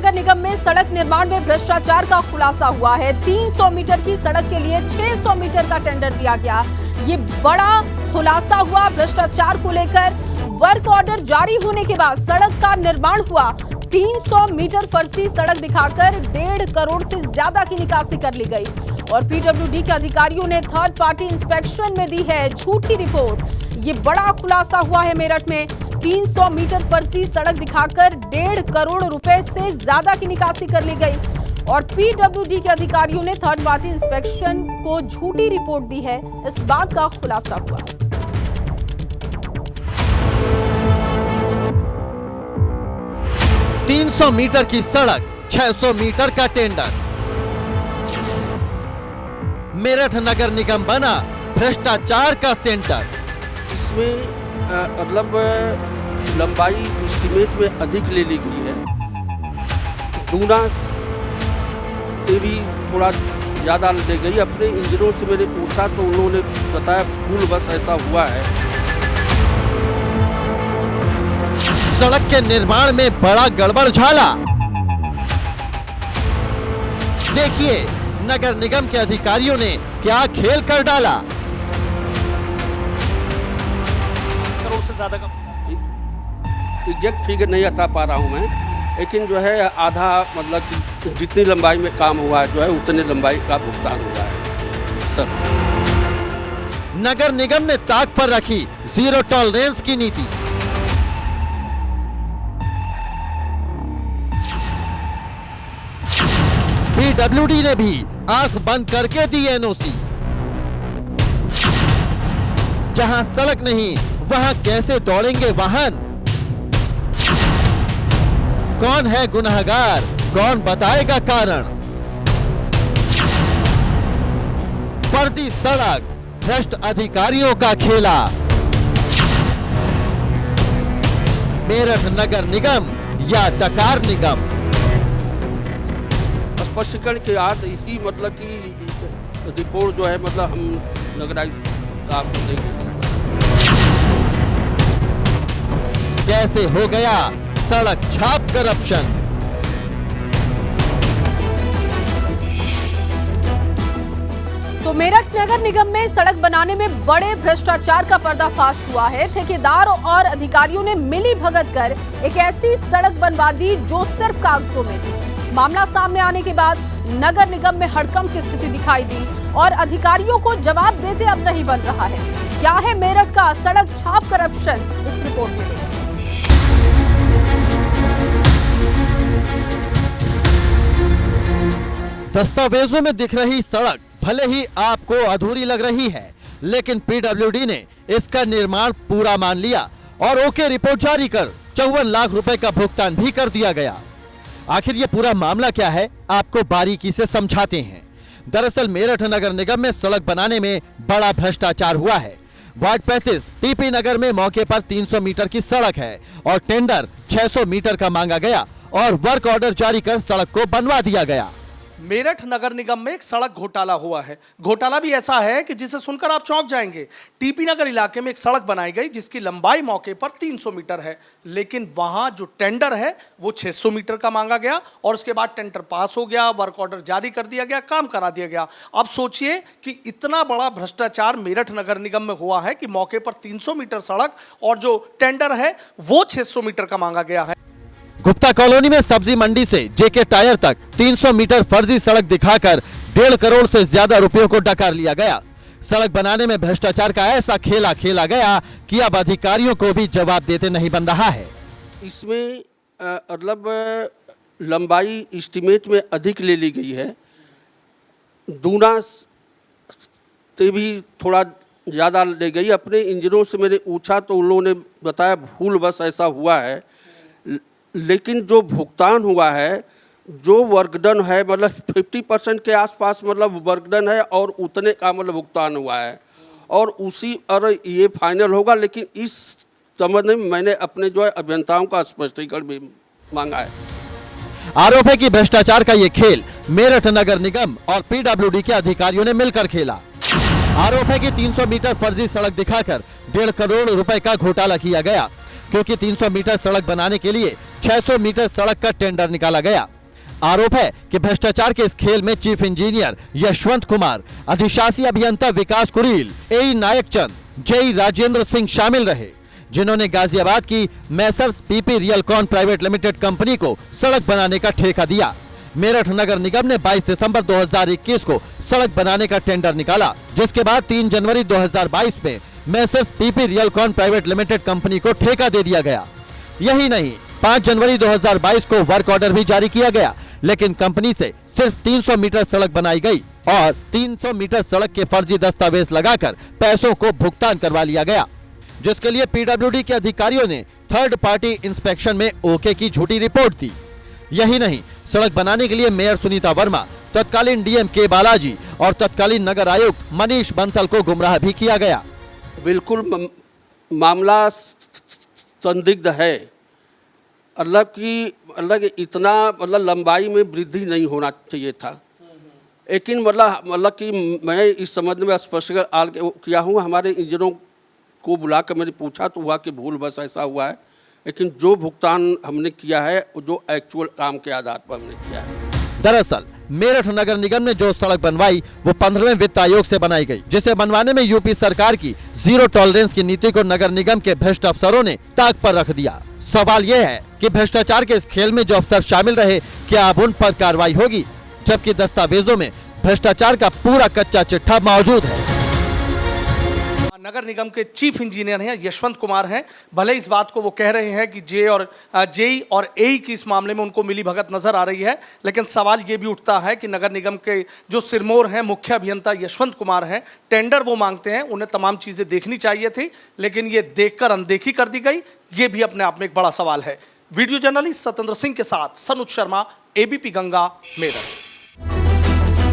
नगर निगम में सड़क निर्माण में भ्रष्टाचार का खुलासा हुआ है। 300 मीटर की सड़क के लिए 600 मीटर का टेंडर दिया गया। ये बड़ा खुलासा हुआ भ्रष्टाचार को लेकर। वर्क ऑर्डर जारी होने के बाद सड़क का निर्माण हुआ। 300 मीटर फर्जी सड़क दिखाकर 1.5 करोड़ से ज्यादा की निकासी कर ली गई और पीडब्ल्यूडी के अधिकारियों ने थर्ड पार्टी इंस्पेक्शन में दी है झूठी रिपोर्ट। ये बड़ा खुलासा हुआ है मेरठ में। 300 मीटर फर्जी सड़क दिखाकर 1.5 करोड़ रुपए से ज्यादा की निकासी कर ली गई और पीडब्ल्यूडी के अधिकारियों ने थर्ड पार्टी इंस्पेक्शन को झूठी रिपोर्ट दी है। इस बात का खुलासा हुआ। $300 मीटर की सड़क, 600 मीटर का टेंडर। मेरठ नगर निगम बना भ्रष्टाचार का सेंटर। इसमें मतलब लंबाई एस्टीमेट में अधिक ले ली गई है। दूना से भी थोड़ा ज़्यादा ले गई। अपने इंजीनियरों से मैंने पूछा तो उन्होंने बताया फूल बस ऐसा हुआ है। सड़क के निर्माण में बड़ा गड़बड़ झाला। देखिए नगर निगम के अधिकारियों ने क्या खेल कर डाला। करोड़ से ज्यादा का एग्जैक्ट फिगर नहीं बता पा रहा हूं मैं, लेकिन जो है आधा मतलब कि जितनी लंबाई में काम हुआ है जो है उतनी लंबाई का भुगतान हुआ है सर। नगर निगम ने ताक पर रखी जीरो टॉलरेंस की नीति। पीडब्ल्यूडी ने भी आंख बंद करके दी एनओसी। जहां सड़क नहीं वहां कैसे दौड़ेंगे वाहन। कौन है गुनहगार, कौन बताएगा कारण। फर्जी सड़क, भ्रष्ट अधिकारियों का खेला। मेरठ नगर निगम या डकार निगम। स्पष्टीकरण के बाद ही मतलब कि रिपोर्ट जो है मतलब हम नगरायुक्त आपको देंगे। कैसे हो गया सड़क छाप करप्शन। तो मेरठ नगर निगम में सड़क बनाने में बड़े भ्रष्टाचार का पर्दाफाश हुआ है। ठेकेदार और अधिकारियों ने मिली भगत कर एक ऐसी सड़क बनवा दी जो सिर्फ कागजों में थी। मामला सामने आने के बाद नगर निगम में हड़कंप की स्थिति दिखाई दी और अधिकारियों को जवाब देते अब नहीं बन रहा है। क्या है मेरठ का सड़क छाप करप्शन, इस रिपोर्ट में देखिए। दस्तावेजों में दिख रही सड़क भले ही आपको अधूरी लग रही है, लेकिन पीडब्ल्यूडी ने इसका निर्माण पूरा मान लिया और ओके रिपोर्ट जारी कर 54 लाख रुपए का भुगतान भी कर दिया गया। आखिर ये पूरा मामला क्या है, आपको बारीकी से समझाते हैं। दरअसल मेरठ नगर निगम में सड़क बनाने में बड़ा भ्रष्टाचार हुआ है। वार्ड 35 टीपी नगर में मौके पर 300 मीटर की सड़क है और टेंडर 600 मीटर का मांगा गया और वर्क ऑर्डर जारी कर सड़क को बनवा दिया गया। मेरठ नगर निगम में एक सड़क घोटाला हुआ है। घोटाला भी ऐसा है कि जिसे सुनकर आप चौंक जाएंगे। टीपी नगर इलाके में एक सड़क बनाई गई जिसकी लंबाई मौके पर 300 मीटर है, लेकिन वहां जो टेंडर है वो 600 मीटर का मांगा गया और उसके बाद टेंडर पास हो गया, वर्क ऑर्डर जारी कर दिया गया, काम करा दिया गया। अब सोचिए कि इतना बड़ा भ्रष्टाचार मेरठ नगर निगम में हुआ है कि मौके पर 300 मीटर सड़क और जो टेंडर है वो 600 मीटर का मांगा गया है। गुप्ता कॉलोनी में सब्जी मंडी से जेके टायर तक 300 मीटर फर्जी सड़क दिखाकर 1.5 करोड़ से ज्यादा रुपयों को डकार लिया गया। सड़क बनाने में भ्रष्टाचार का ऐसा खेला खेला गया कि अब अधिकारियों को भी जवाब देते नहीं बन रहा है। इसमें मतलब लंबाई एस्टीमेट में अधिक ले ली गई है। दूना से भी थोड़ा ज़्यादा ले गई। अपने इंजीनियरों से मैंने पूछा तो उन्होंने बताया फूल बस ऐसा हुआ है, लेकिन जो भुगतान हुआ है, जो वर्क डन है मतलब 50% के आसपास मतलब वर्क डन है और उतने का मतलब भुगतान हुआ है और उसी और ये फाइनल होगा। लेकिन इस संबंध में मैंने अपने जो है अभियंताओं का स्पष्टीकरण भी मांगा है। आरोप है कि भ्रष्टाचार का ये खेल मेरठ नगर निगम और पीडब्ल्यूडी के अधिकारियों ने मिलकर खेला। आरोप है कि 300 मीटर फर्जी सड़क दिखाकर 1.5 करोड़ रुपए का घोटाला किया गया, क्योंकि 300 मीटर सड़क बनाने के लिए 600 मीटर सड़क का टेंडर निकाला गया। आरोप है कि भ्रष्टाचार के इस खेल में चीफ इंजीनियर यशवंत कुमार, अधिशासी अभियंता विकास कुरील, एई नायक चंद, जेई राजेंद्र सिंह शामिल रहे, जिन्होंने गाजियाबाद की Messrs PP रियलकॉन private limited company को सड़क बनाने का ठेका दिया। मेरठ नगर निगम ने 22 दिसंबर 2021 को सड़क बनाने का टेंडर निकाला, जिसके बाद 3 जनवरी 2022 में Messrs PP रियलकॉन private limited company को ठेका दे दिया गया। यही नहीं, 5 जनवरी 2022 को वर्क ऑर्डर भी जारी किया गया, लेकिन कंपनी से सिर्फ 300 मीटर सड़क बनाई गई और 300 मीटर सड़क के फर्जी दस्तावेज लगाकर पैसों को भुगतान करवा लिया गया, जिसके लिए पीडब्ल्यूडी के अधिकारियों ने थर्ड पार्टी इंस्पेक्शन में ओके की झूठी रिपोर्ट दी। यही नहीं, सड़क बनाने के लिए मेयर सुनीता वर्मा, तत्कालीन डीएम के बालाजी और तत्कालीन नगर आयुक्त मनीष बंसल को गुमराह भी किया गया। बिल्कुल मामला संदिग्ध है। मतलब इतना लंबाई में वृद्धि नहीं होना चाहिए था, लेकिन मतलब कि मैं इस संबंध में स्पष्ट किया हूँ। हमारे इंजीनियरों को बुलाकर मैंने पूछा तो हुआ कि भूल बस ऐसा हुआ है, लेकिन जो भुगतान हमने किया है जो एक्चुअल काम के आधार पर हमने किया है। दरअसल मेरठ नगर निगम ने जो सड़क बनवाई वो 15वें वित्त आयोग से बनाई गई, जिसे बनवाने में यूपी सरकार की जीरो टॉलरेंस की नीति को नगर निगम के भ्रष्ट अफसरों ने ताक पर रख दिया। सवाल ये है कि भ्रष्टाचार के इस खेल में जो अफसर शामिल रहे, क्या अब उन पर कार्रवाई होगी, जबकि दस्तावेजों में भ्रष्टाचार का पूरा कच्चा चिट्ठा मौजूद है। नगर निगम के चीफ इंजीनियर हैं यशवंत कुमार हैं। भले इस बात को वो कह रहे हैं कि जेई और एई की इस मामले में उनको मिली भगत नजर आ रही है, लेकिन सवाल ये भी उठता है कि नगर निगम के जो सिरमौर हैं मुख्य अभियंता यशवंत कुमार हैं, टेंडर वो मांगते हैं, उन्हें तमाम चीजें देखनी चाहिए थी, लेकिन ये देखकर अनदेखी कर दी गई। ये भी अपने आप में एक बड़ा सवाल है। वीडियो जर्नलिस्ट सत्येंद्र सिंह के साथ सनुज शर्मा, एबीपी गंगा, मेरठ।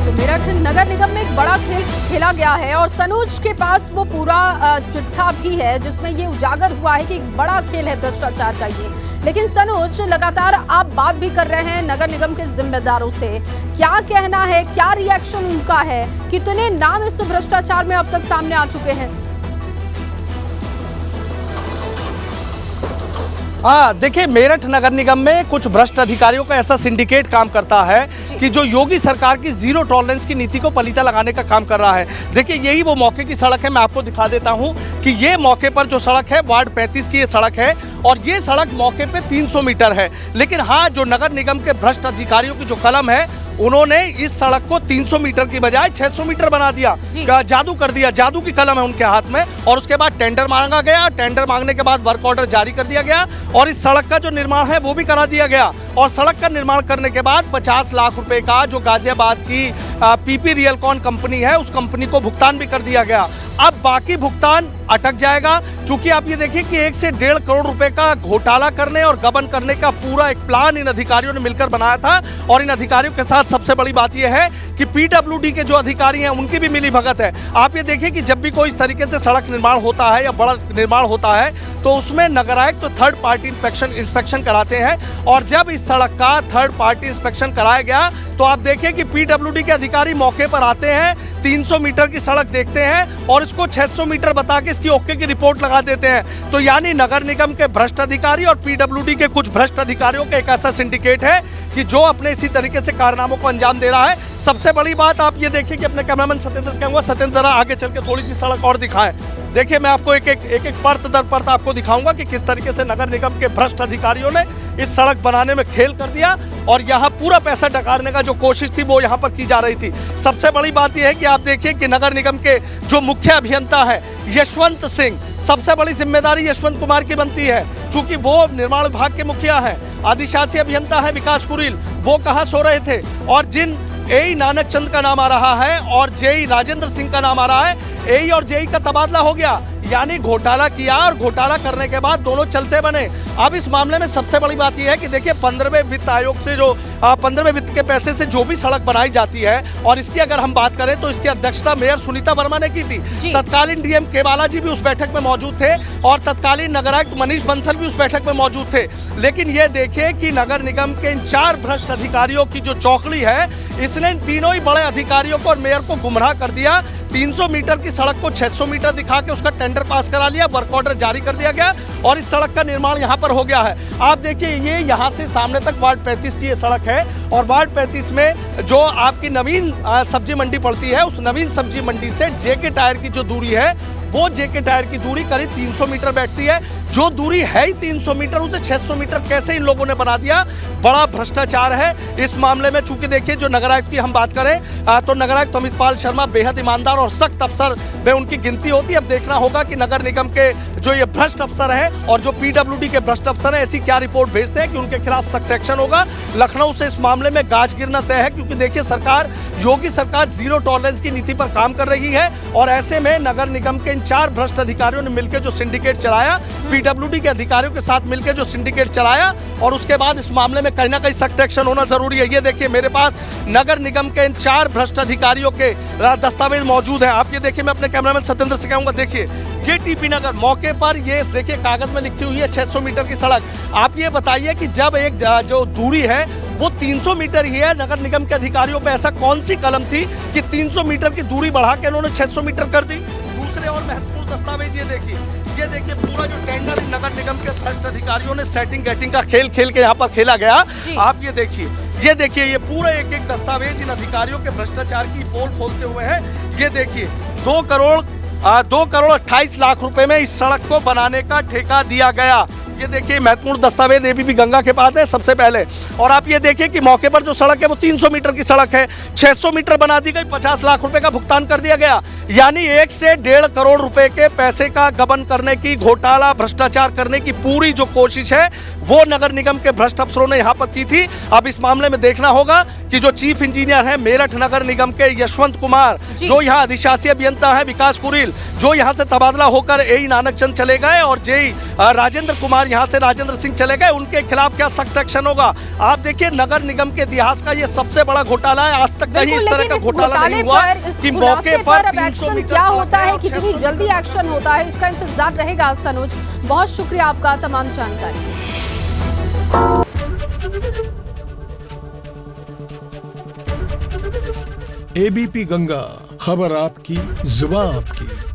मेरठ नगर निगम में एक बड़ा खेल खेला गया है और सनूज के पास वो पूरा चिट्ठा भी है जिसमें ये उजागर हुआ है कि एक बड़ा खेल है भ्रष्टाचार का ये। लेकिन सनूज, लगातार आप बात भी कर रहे हैं नगर निगम के जिम्मेदारों से, क्या कहना है, क्या रिएक्शन उनका है, कितने नाम इस भ्रष्टाचार में अब तक सामने आ चुके हैं? हाँ, देखिए, मेरठ नगर निगम में कुछ भ्रष्ट अधिकारियों का ऐसा सिंडिकेट काम करता है कि जो योगी सरकार की जीरो टॉलरेंस की नीति को पलीता लगाने का काम कर रहा है। देखिए, यही वो मौके की सड़क है। मैं आपको दिखा देता हूं कि ये मौके पर जो सड़क है वार्ड 35 की ये सड़क है और ये सड़क मौके पे 300 मीटर है। लेकिन हाँ, जो नगर निगम के भ्रष्ट अधिकारियों की जो कलम है, उन्होंने इस सड़क को 300 मीटर की बजाय 600 मीटर बना दिया। जादू कर दिया, जादू की कलम है उनके हाथ में। और उसके बाद टेंडर मांगा गया, टेंडर मांगने के बाद वर्क ऑर्डर जारी कर दिया गया और इस सड़क का जो निर्माण है वो भी करा दिया गया। और सड़क का निर्माण करने के बाद 50 लाख रुपए का जो गाजियाबाद की पीपी रियलकॉन कंपनी है, उस कंपनी को भुगतान भी कर दिया गया। अब बाकी भुगतान अटक जाएगा, क्योंकि आप ये देखिए कि 1 से 1.5 करोड़ रुपए का घोटाला करने और गबन करने का पूरा एक प्लान इन अधिकारियों ने मिलकर बनाया था। और इन अधिकारियों के साथ सबसे बड़ी बात यह है कि पीडब्ल्यूडी के जो अधिकारी हैं उनकी भी मिली भगत है। आप ये देखिए कि जब भी कोई इस तरीके से सड़क निर्माण होता है या बड़ा निर्माण होता है तो उसमें नगर आयुक्त तो थर्ड पार्टी इंस्पेक्शन कराते हैं। और जब इस सड़क का थर्ड पार्टी इंस्पेक्शन कराया गया तो आप देखिए कि पीडब्ल्यूडी के अधिकारी मौके पर आते हैं, 300 मीटर की सड़क देखते हैं और इसको 600 मीटर बता के इसकी ओके की रिपोर्ट लगा देते हैं। तो यानी नगर निगम के भ्रष्ट अधिकारी और पीडब्ल्यूडी के कुछ भ्रष्ट अधिकारियों का एक ऐसा सिंडिकेट है कि जो अपने इसी तरीके से कारनामों को अंजाम दे रहा है। सबसे बड़ी बात आप ये देखिए कि अपने कैमरामैन सत्येंद्र से कहूंगा, सत्येंद्र जरा आगे चल के थोड़ी सी सड़क और दिखाएं। देखिए, मैं आपको एक एक परत दर परत आपको दिखाऊंगा कि किस तरीके से नगर निगम के भ्रष्ट अधिकारियों ने इस सड़क बनाने में खेल कर दिया और यहाँ पूरा पैसा डकारने का जो कोशिश थी वो यहाँ पर की जा रही थी। सबसे बड़ी बात यह है कि आप देखिए कि नगर निगम के जो मुख्य अभियंता है यशवंत सिंह, सबसे बड़ी जिम्मेदारी यशवंत कुमार की बनती है, क्योंकि वो निर्माण विभाग के मुखिया हैं। अधिशासी अभियंता है विकास कुरील, वो कहाँ सो रहे थे। और जिन एई नानक चंद का नाम आ रहा है और जेई राजेंद्र सिंह का नाम आ रहा है, एई और जेई का तबादला हो गया, यानी घोटाला किया और घोटाला करने के बाद दोनों चलते बने। अब इस मामले में सबसे बड़ी बात यह है कि देखिए 15वें वित्त आयोग से जो 15वें वित्त के पैसे से जो भी सड़क बनाई जाती है, और इसकी अगर हम बात करें तो इसकी अध्यक्षता मेयर सुनीता वर्मा ने की थी। तत्कालीन डीएम के बालाजी भी उस बैठक में मौजूद थे और तत्कालीन नगर आयुक्त मनीष बंसल भी उस बैठक में मौजूद थे। लेकिन ये देखिए कि नगर निगम के इन 4 भ्रष्ट अधिकारियों की जो चौकड़ी है, इसने इन तीनों ही बड़े अधिकारियों को और मेयर को गुमराह कर दिया। 300 मीटर की सड़क को 600 मीटर दिखा के उसका टेंडर पास करा लिया, वर्क ऑर्डर जारी कर दिया गया और इस सड़क का निर्माण यहाँ पर हो गया है। आप देखिए ये यहाँ से सामने तक वार्ड 35 की ये सड़क है और वार्ड 35 में जो आपकी नवीन सब्जी मंडी पड़ती है, उस नवीन सब्जी मंडी से जेके टायर की जो दूरी है वो जेके टायर की दूरी करीब 300 मीटर बैठती है। जो दूरी है ही 300 मीटर, उसे 600 मीटर कैसे इन लोगों ने बना दिया, बड़ा भ्रष्टाचार है इस मामले में। चूंकि देखिए जो नगर आयुक्त की हम बात करें तो नगर आयुक्त अमितपाल शर्मा बेहद ईमानदार और सख्त अफसर में उनकी गिनती होती है। अब देखना होगा कि नगर निगम के जो ये भ्रष्ट अफसर है और जो पीडब्ल्यूडी के भ्रष्ट अफसर है ऐसी क्या रिपोर्ट भेजते हैं कि उनके खिलाफ सख्त एक्शन होगा। लखनऊ से इस मामले में गाज गिरना तय है, क्योंकि देखिए सरकार, योगी सरकार जीरो टॉलरेंस की नीति पर काम कर रही है और ऐसे में नगर निगम के इन 4 भ्रष्ट अधिकारियों ने मिलकर जो सिंडिकेट चलाया, पीडब्ल्यूडी के अधिकारियों के साथ मिलकर जो सिंडिकेट चलाया, और उसके बाद इस मामले में कहीं ना कहीं सख्त एक्शन होना जरूरी है। ये देखिए मेरे पास नगर निगम के इन 4 भ्रष्ट अधिकारियों के दस्तावेज मौजूद हैं। आप ये देखिए, मैं अपने कैमरामैन सत्येंद्र से कहूंगा, देखिए ये टीपी नगर मौके पर, ये देखिए कागज में लिखी हुई है 600 मीटर की सड़क। आप ये बताइए कि जब एक जो दूरी है वो 300 मीटर ही है, नगर निगम के अधिकारियों पे ऐसा कौन सी कलम थी कि 300 मीटर की दूरी बढ़ा के उन्होंने 600 मीटर कर दी। दूसरे और महत्वपूर्ण दस्तावेज ये देखिए पूरा जो टेंडर नगर निगम के भ्रष्ट अधिकारियों ने सेटिंग गेटिंग का खेल खेल के यहाँ पर खेला गया। आप ये देखिए ये पूरा एक एक दस्तावेज इन अधिकारियों के भ्रष्टाचार की पोल खोलते हुए है। ये देखिए 2 करोड़ 28 लाख रुपए में इस सड़क को बनाने का ठेका दिया गया। ये देखिए महत्वपूर्ण दस्तावेज एबीपी गंगा के पास है सबसे पहले। और आप ये देखिए कि मौके पर जो सड़क है वो 300 मीटर की सड़क है, 600 मीटर बना दी गई, 50 लाख रुपए का भुगतान कर दिया गया। यानी 1 से 1.5 करोड़ रुपए के पैसे का गबन करने की, घोटाला भ्रष्टाचार करने की पूरी जो कोशिश है वो नगर निगम के भ्रष्ट अफसरों ने यहाँ पर की थी। अब इस मामले में देखना होगा कि जो चीफ इंजीनियर है मेरठ नगर निगम के यशवंत कुमार, जो यहाँ अधिशासी अभियंता है विकास कुरील, जो यहाँ से तबादला होकर एई नानक चंद चले गए, और जेई राजेंद्र कुमार यहाँ से राजेंद्र सिंह चले गए, उनके खिलाफ क्या सख्त एक्शन होगा। आप देखिए नगर निगम के इतिहास का ये सबसे बड़ा घोटाला है। आज तक कहीं इस तरह का घोटाला नहीं हुआ कि मौके पर 300 मीटर क्या होता है, कितनी जल्दी एक्शन होता है, इसका इंतजार रहेगा। सनोज, बहुत शुक्रिया आपका तमाम जानकारी। एबीपी गंगा, खबर आपकी, जुबान आपकी।